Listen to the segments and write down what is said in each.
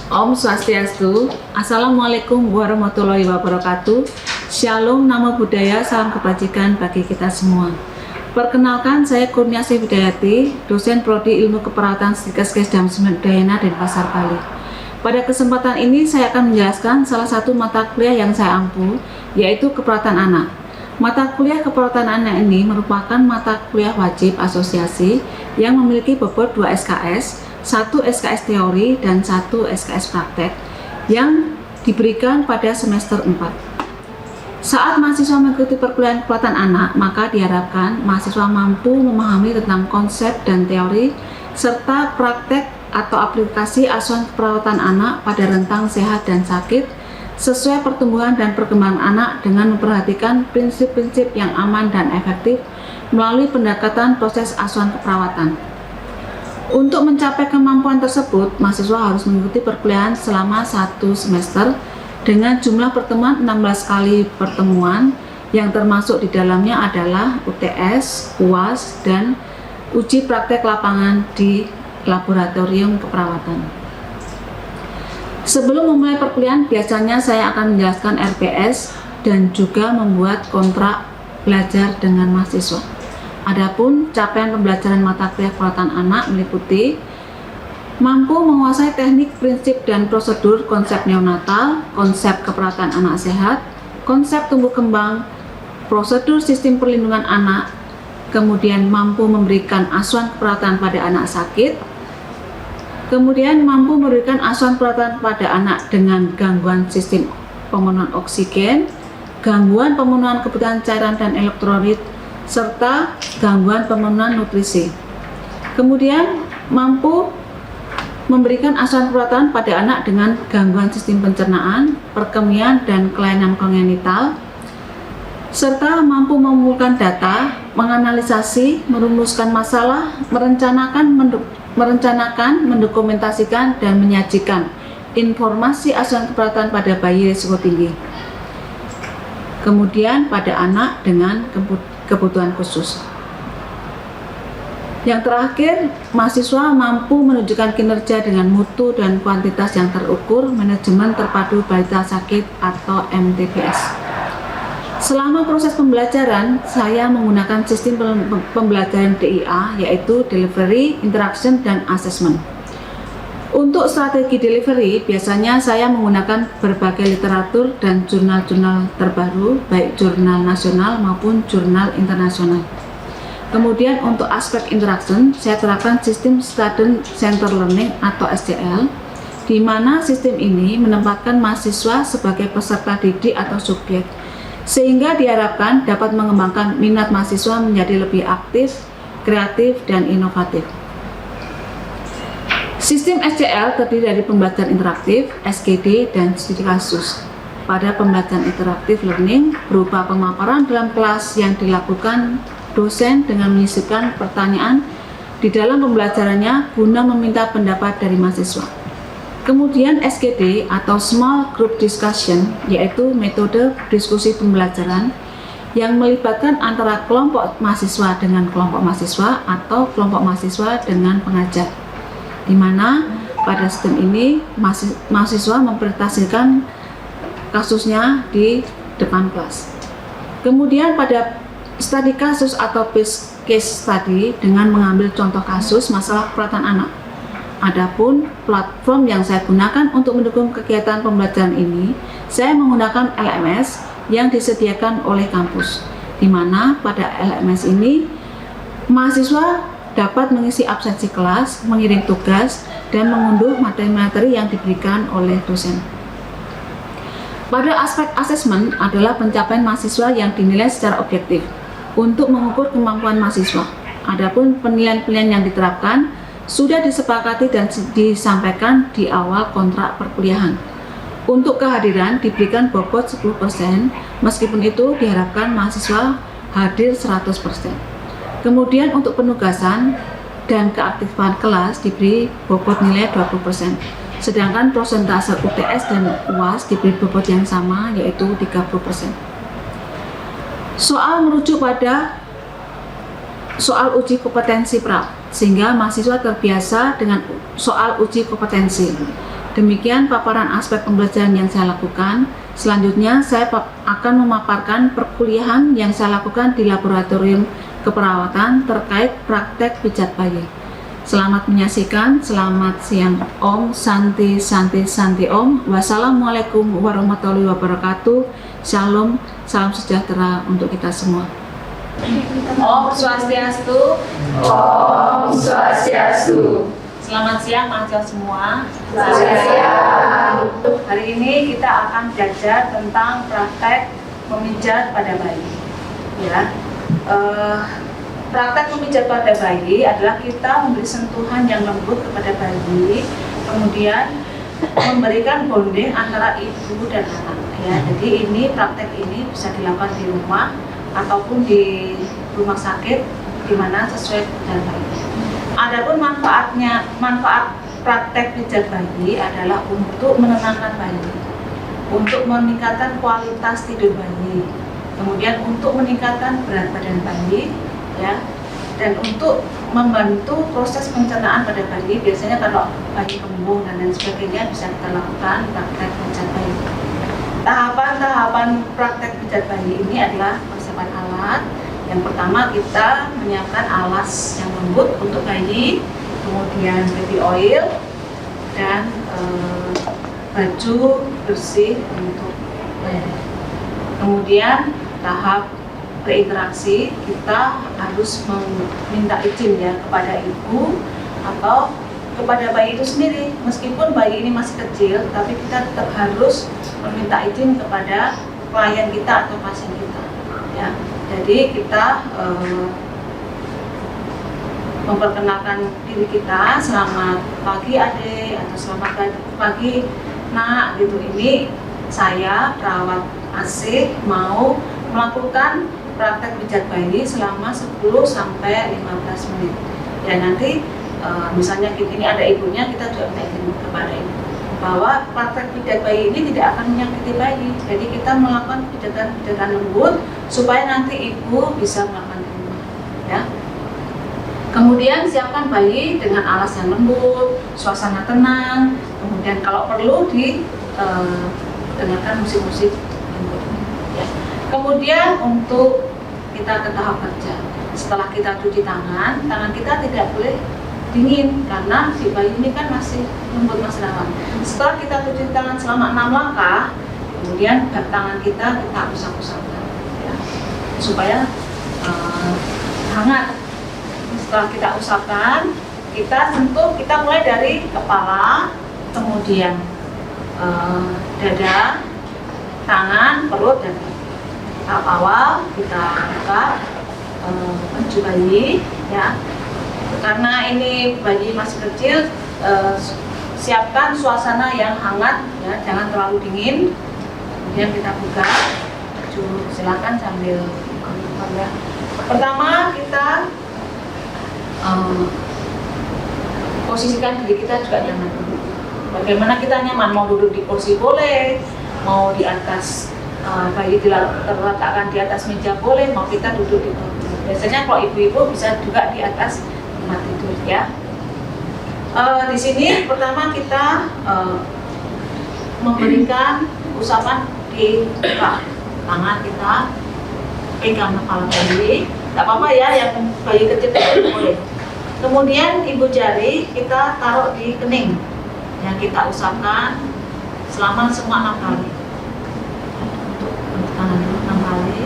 Om Swastiastu, Assalamualaikum warahmatullahi wabarakatuh. Shalom, Namo Buddhaya, salam kebajikan bagi kita semua. Perkenalkan, saya Kurniasih Widayati, dosen Prodi Ilmu Keperawatan Stikes Damsmen Udayana Denpasar, Bali. Pada kesempatan ini saya akan menjelaskan salah satu mata kuliah yang saya ampu, yaitu keperawatan anak. Mata kuliah keperawatan anak ini merupakan mata kuliah wajib asosiasi yang memiliki bobot 2 SKS, 1 SKS teori dan 1 SKS praktek yang diberikan pada semester 4. Saat mahasiswa mengikuti perkuliahan keperawatan anak, maka diharapkan mahasiswa mampu memahami tentang konsep dan teori serta praktek atau aplikasi asuhan keperawatan anak pada rentang sehat dan sakit sesuai pertumbuhan dan perkembangan anak dengan memperhatikan prinsip-prinsip yang aman dan efektif melalui pendekatan proses asuhan keperawatan. Untuk mencapai kemampuan tersebut, mahasiswa harus mengikuti perkuliahan selama 1 semester dengan jumlah pertemuan 16 kali pertemuan yang termasuk di dalamnya adalah UTS, UAS, dan uji praktek lapangan di laboratorium keperawatan. Sebelum memulai perkuliahan, biasanya saya akan menjelaskan RPS dan juga membuat kontrak belajar dengan mahasiswa. Adapun capaian pembelajaran mata kuliah keperawatan anak meliputi mampu menguasai teknik, prinsip, dan prosedur konsep neonatal, konsep keperawatan anak sehat, konsep tumbuh kembang, prosedur sistem perlindungan anak, kemudian mampu memberikan asuhan keperawatan pada anak sakit, kemudian mampu memberikan asuhan keperawatan pada anak dengan gangguan sistem pemenuhan oksigen, gangguan pemenuhan kebutuhan cairan dan elektrolit, serta gangguan pemenuhan nutrisi. Kemudian mampu memberikan asuhan keperawatan pada anak dengan gangguan sistem pencernaan, perkemian, dan kelainan kongenital, serta mampu mengumpulkan data, menganalisasi, merumuskan masalah, merencanakan, mendokumentasikan, dan menyajikan informasi asuhan keperawatan pada bayi risiko tinggi. Kemudian pada anak dengan kebutuhan khusus. Yang terakhir, mahasiswa mampu menunjukkan kinerja dengan mutu dan kuantitas yang terukur, manajemen terpadu balita sakit atau MTBS. Selama proses pembelajaran, saya menggunakan sistem pembelajaran DIA, yaitu Delivery, Interaction, dan Assessment. Untuk strategi delivery, biasanya saya menggunakan berbagai literatur dan jurnal-jurnal terbaru, baik jurnal nasional maupun jurnal internasional. Kemudian untuk aspek interaction, saya terapkan sistem Student Center Learning atau SCL, di mana sistem ini menempatkan mahasiswa sebagai peserta didik atau subjek, sehingga diharapkan dapat mengembangkan minat mahasiswa menjadi lebih aktif, kreatif, dan inovatif. Sistem SCL terdiri dari pembelajaran interaktif, SGD, dan studi kasus. Pada pembelajaran interaktif learning berupa pemaparan dalam kelas yang dilakukan dosen dengan menyisipkan pertanyaan di dalam pembelajarannya guna meminta pendapat dari mahasiswa. Kemudian SGD atau Small Group Discussion, yaitu metode diskusi pembelajaran yang melibatkan antara kelompok mahasiswa dengan kelompok mahasiswa atau kelompok mahasiswa dengan pengajar, di mana pada sistem ini mahasiswa mempresentasikan kasusnya di depan kelas. Kemudian pada studi kasus atau case study dengan mengambil contoh kasus masalah keperawatan anak. Adapun platform yang saya gunakan untuk mendukung kegiatan pembelajaran ini, saya menggunakan LMS yang disediakan oleh kampus, di mana pada LMS ini mahasiswa dapat mengisi absensi kelas, mengirim tugas, dan mengunduh materi-materi yang diberikan oleh dosen. Pada aspek asesmen adalah pencapaian mahasiswa yang dinilai secara objektif untuk mengukur kemampuan mahasiswa. Adapun penilaian-penilaian yang diterapkan sudah disepakati dan disampaikan di awal kontrak perkuliahan. Untuk kehadiran diberikan bobot 10%, meskipun itu diharapkan mahasiswa hadir 100%. Kemudian untuk penugasan dan keaktifan kelas diberi bobot nilai 20%. Sedangkan persentase UTS dan UAS diberi bobot yang sama, yaitu 30%. Soal merujuk pada soal uji kompetensi pra. sehingga mahasiswa terbiasa dengan soal uji kompetensi. Demikian paparan aspek pembelajaran yang saya lakukan. Selanjutnya saya akan memaparkan perkuliahan yang saya lakukan di laboratorium keperawatan terkait praktek pijat bayi. Selamat menyaksikan, selamat siang Om, Santi Om. Wassalamualaikum warahmatullahi wabarakatuh. Shalom, salam sejahtera untuk kita semua. Om Swastiastu. Om Swastiastu. Selamat siang mahasiswa semua. Selamat siang. Hari ini kita akan belajar tentang praktek memijat pada bayi. Ya, praktek memijat pada bayi adalah kita memberi sentuhan yang lembut kepada bayi, kemudian memberikan bonding antara ibu dan anak. Ya, jadi praktek ini bisa dilakukan di rumah ataupun di rumah sakit di mana sesuai dengan bayi. Adapun manfaat praktek pijat bayi adalah untuk menenangkan bayi, untuk meningkatkan kualitas tidur bayi, kemudian untuk meningkatkan berat badan bayi, ya, dan untuk membantu proses pencernaan pada bayi. Biasanya kalau bayi kembung dan lain sebagainya bisa kita lakukan praktek pijat bayi. Tahapan-tahapan praktek pijat bayi ini adalah persiapan alat. Yang pertama kita menyiapkan alas yang lembut untuk bayi, kemudian baby oil dan baju bersih untuk bayi. Kemudian tahap berinteraksi, kita harus meminta izin ya kepada ibu atau kepada bayi itu sendiri. Meskipun bayi ini masih kecil, tapi kita tetap harus meminta izin kepada klien kita atau pasien kita. Ya, jadi kita memperkenalkan diri kita, selamat pagi adik atau selamat pagi nak gitu. Ini saya perawat asih mau melakukan praktek pijat bayi selama 10 sampai 15 menit. Ya nanti misalnya ini ada ibunya, kita juga minta izin kepada ibu bahwa praktek pijat bayi ini tidak akan menyakiti bayi. Jadi kita melakukan pijatan lembut supaya nanti ibu bisa melakukan di rumah. Ya. Kemudian siapkan bayi dengan alas yang lembut, suasana tenang. Kemudian kalau perlu dengarkan musik-musik lembut. Ya. Kemudian untuk kita ke tahap kerja. Setelah kita cuci tangan kita tidak boleh dingin karena si bayi ini kan masih lembut, masih rawan. Setelah kita cuci tangan selama 6 langkah, kemudian tangan kita usap-usapkan ya, supaya hangat. Setelah kita usapkan, kita sentuh, kita mulai dari kepala, kemudian dada, tangan, perut, dan kaki. Tahap awal kita buka baju bayi ya. Karena ini bayi masih kecil, siapkan suasana yang hangat ya, jangan terlalu dingin. Kemudian kita buka baju, silakan sambil ya. Pertama kita posisikan diri kita juga nyaman. Bagaimana kita nyaman, mau duduk di kursi boleh, mau di atas bayi terletakkan di atas meja boleh, mau kita duduk di kursi. Biasanya kalau ibu-ibu bisa juga di atas tempat tidur ya. Di sini pertama kita memberikan usapan di muka. Tangan kita pegang kepala bayi, tidak apa-apa ya, yang bayi kecil itu boleh. Kemudian ibu jari kita taruh di kening, yang kita usapkan selama semua 6 kali. Untuk tangan dulu 6 kali.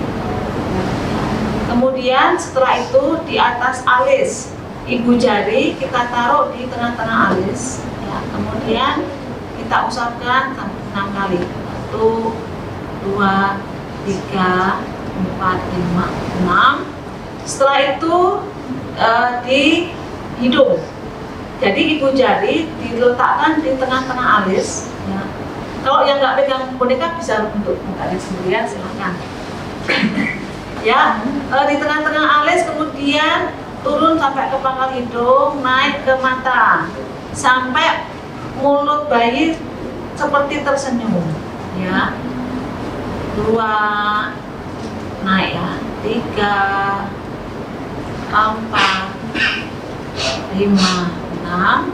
Kemudian setelah itu di atas alis, ibu jari kita taruh di tengah-tengah alis. Ya, kemudian kita usapkan 6 kali. 1, 2, 3, 4, 5, 6. Setelah itu di hidung. Jadi ibu jari diletakkan di tengah-tengah alis. Ya. Kalau yang nggak pegang boneka bisa untuk mukanya sendirian, silahkan. Ya, di tengah-tengah alis, kemudian turun sampai ke pangkal hidung, naik ke mata, sampai mulut bayi seperti tersenyum. Ya, 2, naik ya, 3, 4, 5, 6.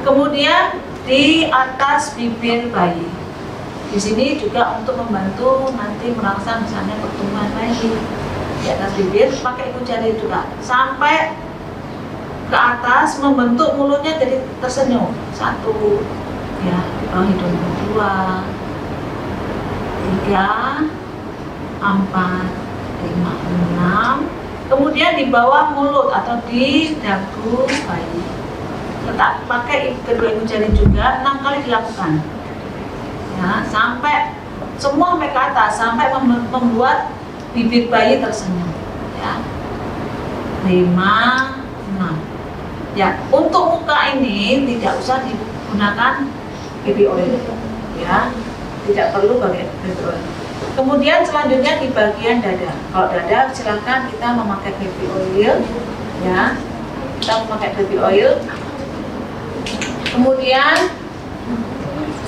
Kemudian di atas bibir bayi. Di sini juga untuk membantu nanti merangsang misalnya pertumbuhan bayi. Di atas bibir pakai ibu jari juga sampai ke atas membentuk mulutnya jadi tersenyum. 1, ya, di bawah hidung. 2, 3, 4, 5, 6. Kemudian di bawah mulut atau di dagu bayi. Tetap pakai kedua ibu jari juga 6 kali dilakukan. Ya, sampai semua sampai ke atas, sampai membuat bibir bayi tersenyum. Ya. 5, 6. Ya, untuk muka ini tidak usah digunakan baby oil. Ya, tidak perlu pakai baby oil. Kemudian selanjutnya di bagian dada. Kalau dada silakan kita memakai baby oil. Ya, kita memakai baby oil. Kemudian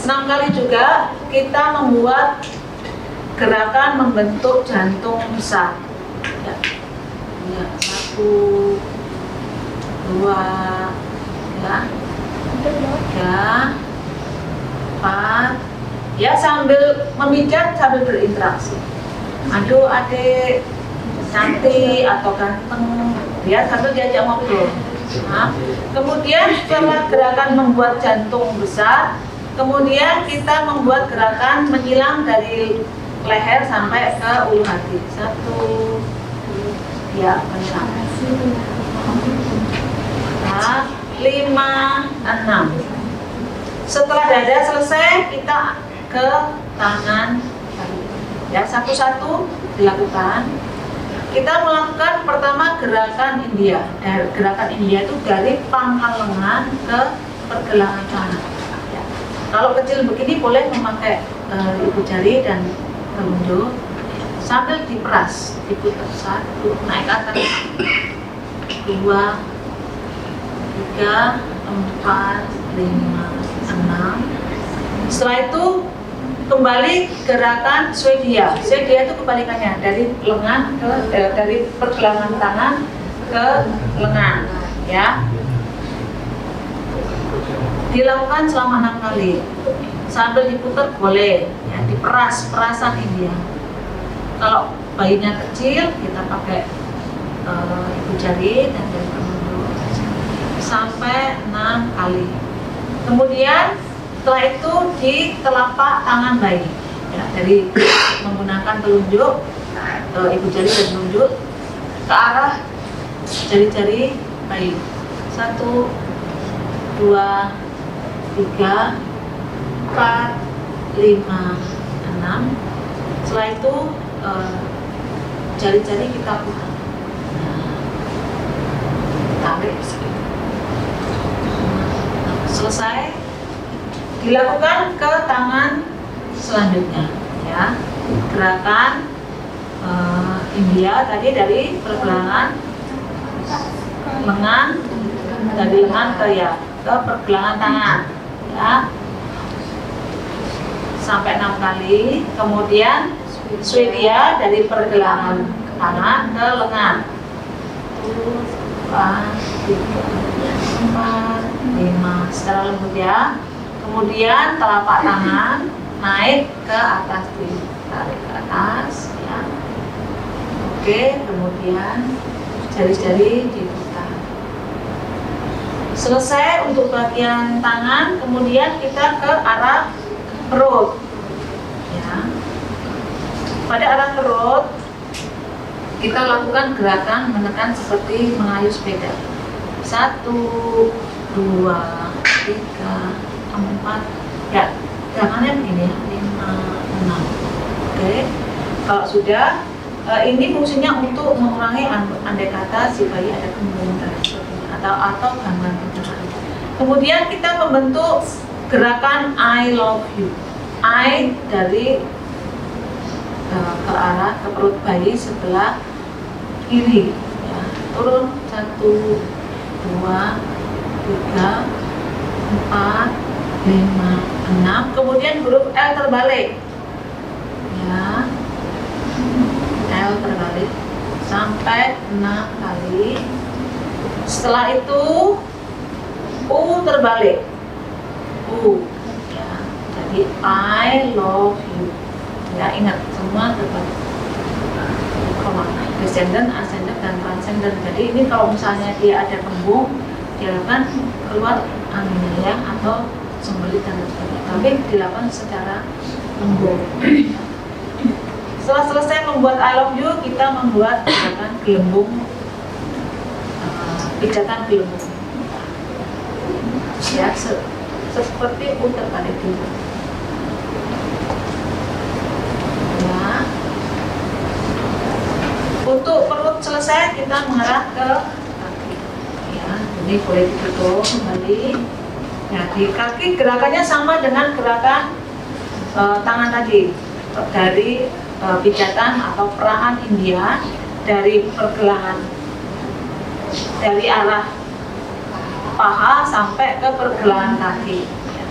6 kali juga kita membuat gerakan membentuk jantung besar. Ya. Ya, 1, 2, ya, 3, 4. Ya, sambil memijat sambil berinteraksi. Aduh adik cantik atau ganteng, ya, sambil diajak ngobrol. Nah, kemudian setelah gerakan membuat jantung besar, kemudian kita membuat gerakan menyilang dari leher sampai ke ulu hati. 1, ya, menyilang. 5, 6. Setelah dada selesai, kita ke tangan. Ya, satu-satu dilakukan. Kita melakukan pertama gerakan India. Gerakan India itu dari pangkal lengan ke pergelangan tangan. Ya. Kalau kecil begini boleh memakai ibu jari dan telunjuk sambil diperas, diputar. 1, naik ke atas. 2, 3, 4, 5, 6. Setelah itu kembali gerakan Swedia. Swedia itu kebalikannya, dari lengan ke dari pergelangan tangan ke lengan, ya. Dilakukan selama 6 kali. Sambil diputar boleh, ya, diperas, perasan India. Kalau bayinya kecil kita pakai ibu jari dan jari telunjuk sampai 6 kali. Kemudian setelah itu di telapak tangan bayi, ya, dari menggunakan telunjuk, ibu jari dan telunjuk ke arah jari-jari bayi. 1, 2, 3, 4, 5, 6. Setelah itu jari-jari kita putar, tarik. Selesai, dilakukan ke tangan selanjutnya, ya. Gerakan India tadi dari pergelangan lengan, dari lengan ke pergelangan tangan, ya, sampai 6 kali. Kemudian Swedia dari pergelangan tangan ke lengan. 2, 3, 4, 5. Secara lembut, ya. Kemudian telapak tangan naik ke atas, ditarik ke atas, ya. Oke, kemudian jari-jari diputar. Selesai untuk bagian tangan, kemudian kita ke arah perut, ya. Pada arah perut kita lakukan gerakan menekan seperti mengayuh sepeda. 1, 2, 3, 4. Ya, gerakannya begini, ya. 5, 6. Oke. Kalau sudah, ini fungsinya untuk mengurangi andai kata si bayi ada kemungkinan atau gangguan pencernaan. Kemudian kita membentuk gerakan I love you. I dari ke arah ke perut bayi sebelah kiri, ya. Turun 1, 2, 3, 4, 5, 6. Kemudian huruf L terbalik, ya. L terbalik sampai 6 kali. Setelah itu U terbalik. U. Ya. Jadi I love you. Ya, ingat semua terbalik. Descendant, ascendant, dan transcendent. Jadi ini kalau misalnya dia ada tembung, dilakukan keluar anginnya ya, atau sembelit dan sebagainya. Tapi dilakukan secara tembung. Setelah selesai membuat I love you, kita membuat pijatan gelembung, pijatan gelembung. Ya, seperti U terbalik dulu. Ya. Untuk perut selesai, kita mengarah ke kaki. Ya, ini boleh ditutup kembali. Ya, di kaki gerakannya sama dengan gerakan tangan tadi, dari pijatan atau perahan India, dari pergelangan, dari arah paha sampai ke pergelangan kaki. Ya,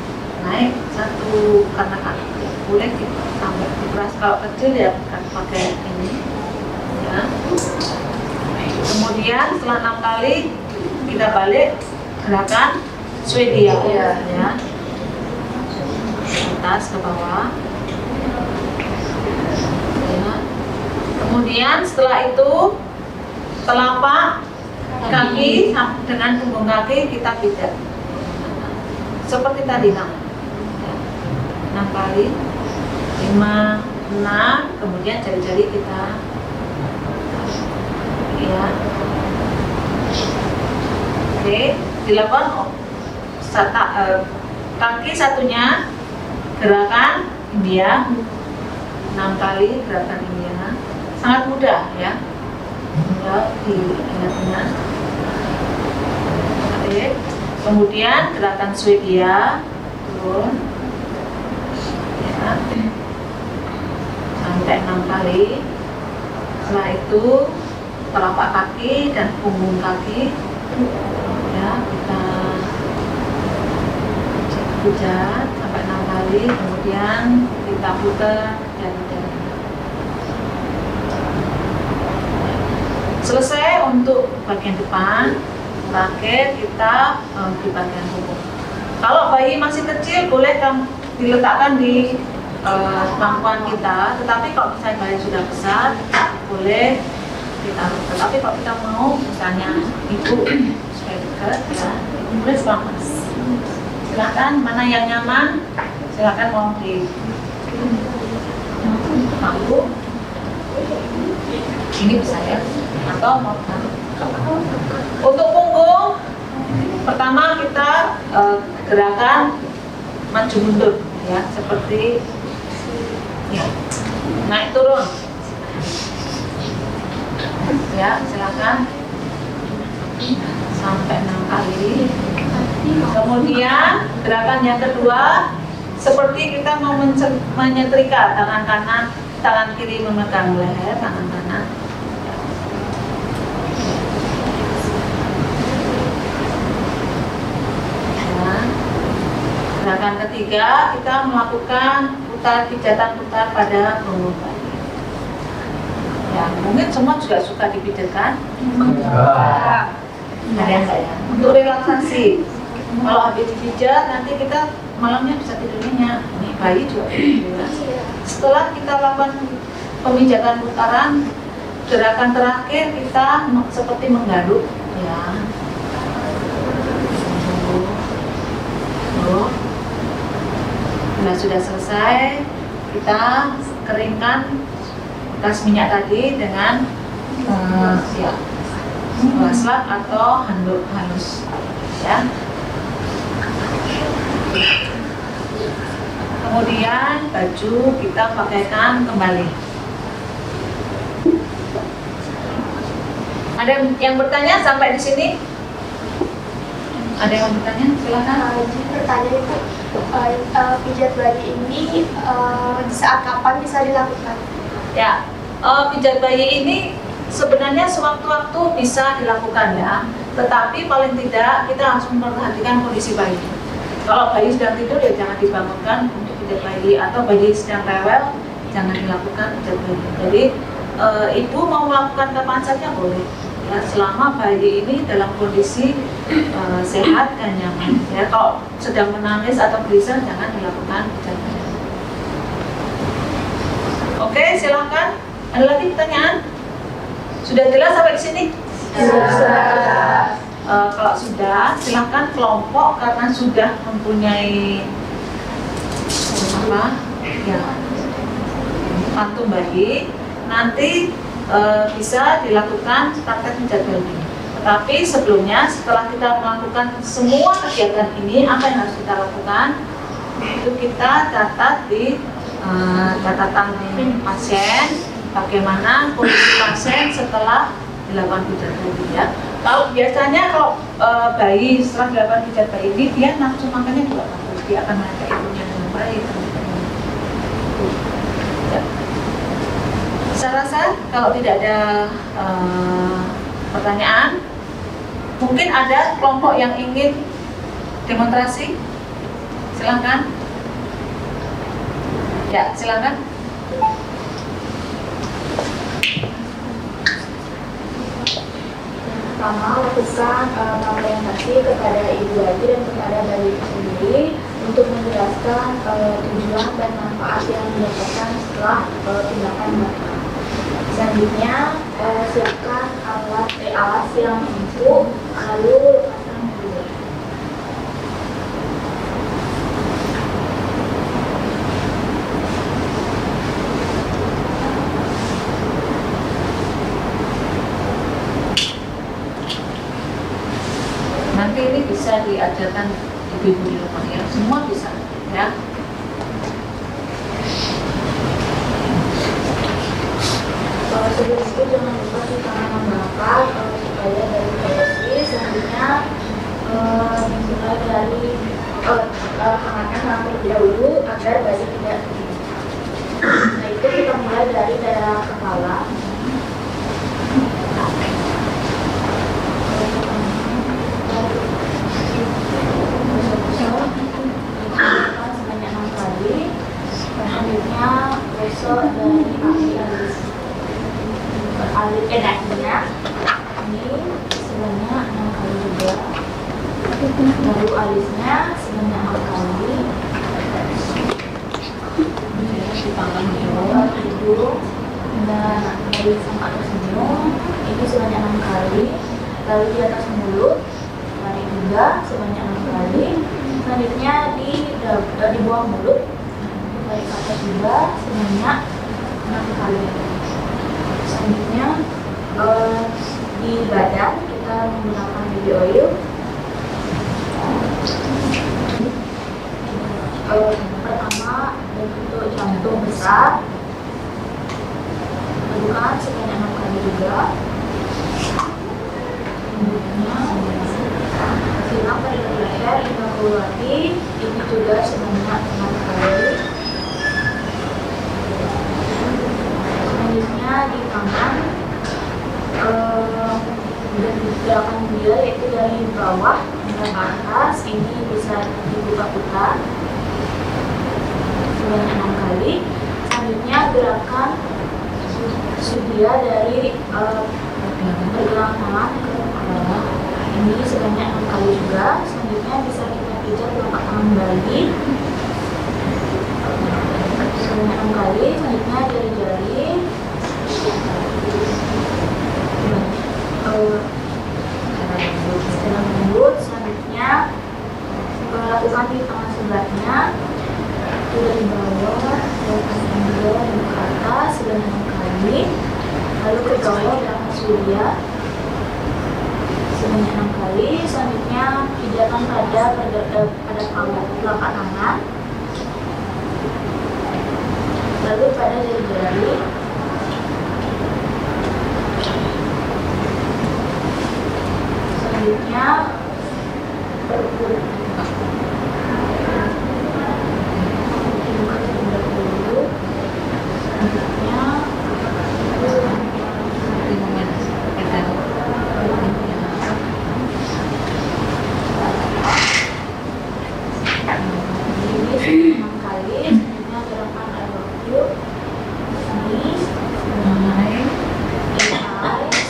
naik satu karena kaki. Boleh sampai diperas, kalau kecil ya pakai ini. Ya. Kemudian setelah 6 kali kita balik gerakan Swedia ya. Atas ke bawah ya. Kemudian setelah itu telapak kaki dengan punggung kaki kita pijat seperti tadi 6 kali, 5, 6, kemudian jari-jari kita ya. Oke, dilakukan kaki satunya gerakan India 6 kali gerakan India, sangat mudah ya, diingat-ingat. Oke, kemudian gerakan Swedia turun ya, sampai 6 kali. Setelah itu telapak kaki dan punggung kaki ya, kita pijat sampai 6 kali, kemudian kita putar jari-jari. Selesai untuk bagian depan. Terakhir kita di bagian punggung. Kalau bayi masih kecil boleh diletakkan di pangkuan kita, tetapi kalau misalnya bayi sudah besar boleh ditaruh. Tetapi kalau kita mau misalnya ibu supaya dekat ya, boleh panas. Silakan, mana yang nyaman silakan mau di pangku ini bisa ya, atau mau untuk punggung pertama kita gerakan maju mundur ya, seperti ya, naik turun ya, silakan sampai 6 kali. Kemudian gerakan yang kedua seperti kita mau menyetrika, tangan kanan, tangan kiri memegang leher, tangan kanan. Ya. Gerakan ketiga kita melakukan pijatan putar pada punggung bayi. Ya, mungkin semua juga suka dipijatkan. Ada yang enggak ya? Untuk relaksasi. Kalau habis dipijat nanti kita malamnya bisa tidur nyenyak. Ini bayi juga tidur. Setelah kita lakukan pemijatan putaran, gerakan terakhir kita seperti menggaruk ya. Nah, sudah selesai, kita keringkan bekas minyak tadi dengan slap atau handuk halus ya. Kemudian baju kita pakaikan kembali. Ada yang bertanya sampai di sini? Ada yang bertanya? Silakan. Pertanyaan itu pijat bayi ini saat kapan bisa dilakukan? Ya, pijat bayi ini sebenarnya sewaktu-waktu bisa dilakukan ya, tetapi paling tidak kita harus memperhatikan kondisi bayi. Kalau bayi sedang tidur ya jangan dibangunkan untuk pijat bayi, atau bayi sedang rewel jangan dilakukan pijat bayi. Jadi ibu mau melakukan kapan saja boleh. ya, selama bayi ini dalam kondisi sehat dan nyaman. Ya, kalau sedang menangis atau gelisah jangan dilakukan pijat bayi. Oke, silakan. Ada lagi pertanyaan? Sudah jelas sampai ke sini? Sudah. Kalau sudah, silakan kelompok karena sudah mempunyai apa? Ya, kantung bayi. Nanti bisa dilakukan praktek pijat bayi. Tetapi sebelumnya, setelah kita melakukan semua kegiatan ini, apa yang harus kita lakukan? Itu kita catat di catatan pasien, bagaimana kondisi pasien setelah dilakukan pijat bayi. Ya. Kalau biasanya kalau bayi setelah dilakukan pijat bayi ini, dia nafsu makannya juga bagus, dia akan mengajak ibunya dengan baik. Ya. Saya rasa kalau tidak ada pertanyaan, mungkin ada kelompok yang ingin demonstrasi. Silakan. Ya, silakan. Pertama, lakukan orientasi kepada ibu bayi dan kepada bayi itu sendiri untuk menjelaskan tujuan dan manfaat yang didapatkan setelah tindakan mereka. Selanjutnya, siapkan alas yang empuk, lalu lepaskan dulu. Nanti ini bisa diajarkan ibu-ibu di rumah ya, semua bisa ya. Sebelum itu jangan lupa cuci tangan membakar supaya dari posisi. Selanjutnya mulai dari hangatkan tangan terlebih dahulu agar bayi tidak. Nah itu kita mulai dari daerah kepala. Sebanyak 6 kali. Selanjutnya besok dari alis enaknya ini sebanyak 6 kali juga, baru alisnya sebanyak 6 kali, hidung dan dari sama tersenyum ini sebanyak 6 kali, lalu di atas mulut tarik juga sebanyak 6 kali, selanjutnya di bawah mulut tarik ke atas juga sebanyak 6 kali. Selanjutnya di badan kita menggunakan baby oil. Pertama bentuk jantung besar, lakukan sebanyak 6 kali juga. Selanjutnya silang pada leher evakuasi ini juga sebanyak 6 kali. Selanjutnya di tangan dan gerakan dia yaitu dari bawah hingga ke atas, ini bisa dibuka-buka sebanyak 6 kali. Selanjutnya gerakan sudia dari pergelangan tangan ke bawah, ini sebanyak 6 kali juga. Selanjutnya bisa kita pijat telapak tangan bayi sebanyak 6 kali. Selanjutnya jari-jari dalam lembut. Selanjutnya lakukan di tangan sebelahnya, itu dari bawah dan ke atas sebanyak 6 kali, lalu ke bawah gerakan surya sebanyak 6 kali. Selanjutnya pijatan pada telapak tangan, lalu pada jari-jari. Selanjutnya perut.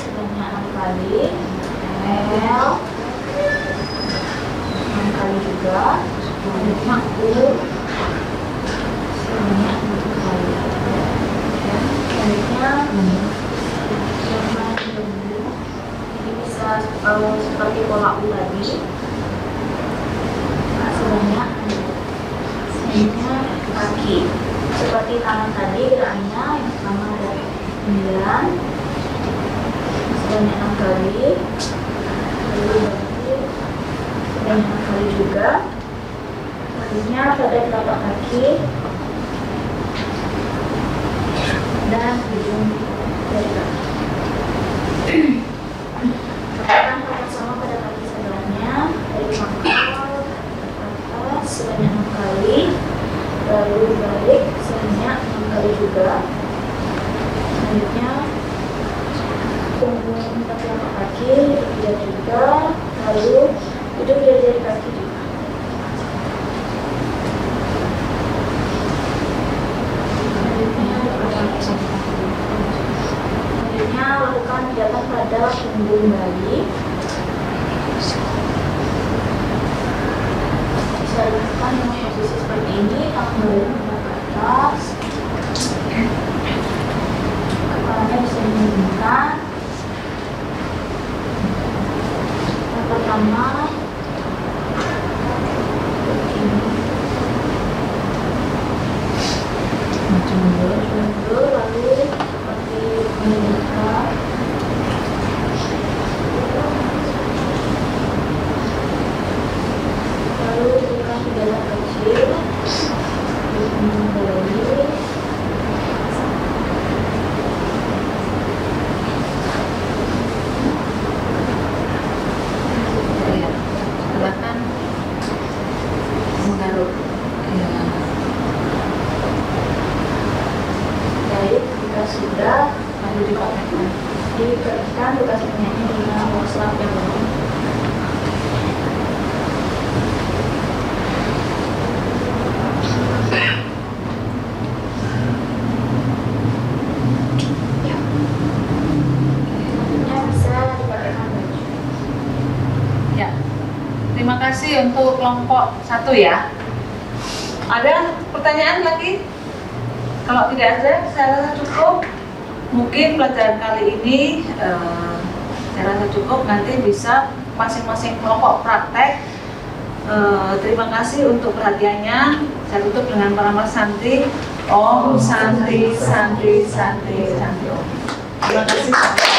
Sebanyak 6 kali. juga. Selanjutnya U sebanyak 6 kali. Ya. Selanjutnya ini bisa seperti pola U tadi. Nah, sebanyak selanjutnya kaki. Seperti tangan tadi gerakannya yang pertama ada 9 sebanyak 6 kali, lalu balik sebanyak 6 kali juga. Selanjutnya pada telapak kaki dan ujung jari kaki. Lakukan hal sama pada kaki sebelahnya, dari pangkal ke atas sebanyak 6 kali, lalu balik sebanyak 6 kali juga. Selanjutnya punggung empat telapak kaki dipijat juga, lalu ujung jari kaki juga. Selanjutnya lakukan pijatan pada punggung bayi. Bisa dilakukan dengan posisi seperti ini, tangan bayi menghadap ke atas, kepalanya bisa dimiringkan. Yang pertama ini mundur, lalu seperti meningkat, lalu berikan pijatan kecil di punggung bayi. Silakan menggaruk. Ya. Baik, jika sudah Lalu dipraktekkan. dikeringkan bekas minyaknya dengan waslap yang benar. Selanjutnya bisa dipakaikan baju. Ya. Terima kasih untuk kelompok 1 ya. Ada pertanyaan lagi? Kalau tidak ada, saya rasa cukup. Mungkin pelajaran kali ini saya rasa cukup. Nanti bisa masing-masing kelompok praktek. Terima kasih untuk perhatiannya. Saya tutup dengan paramal Santi. Om Santi Santi Santi Santi Om. Terima kasih.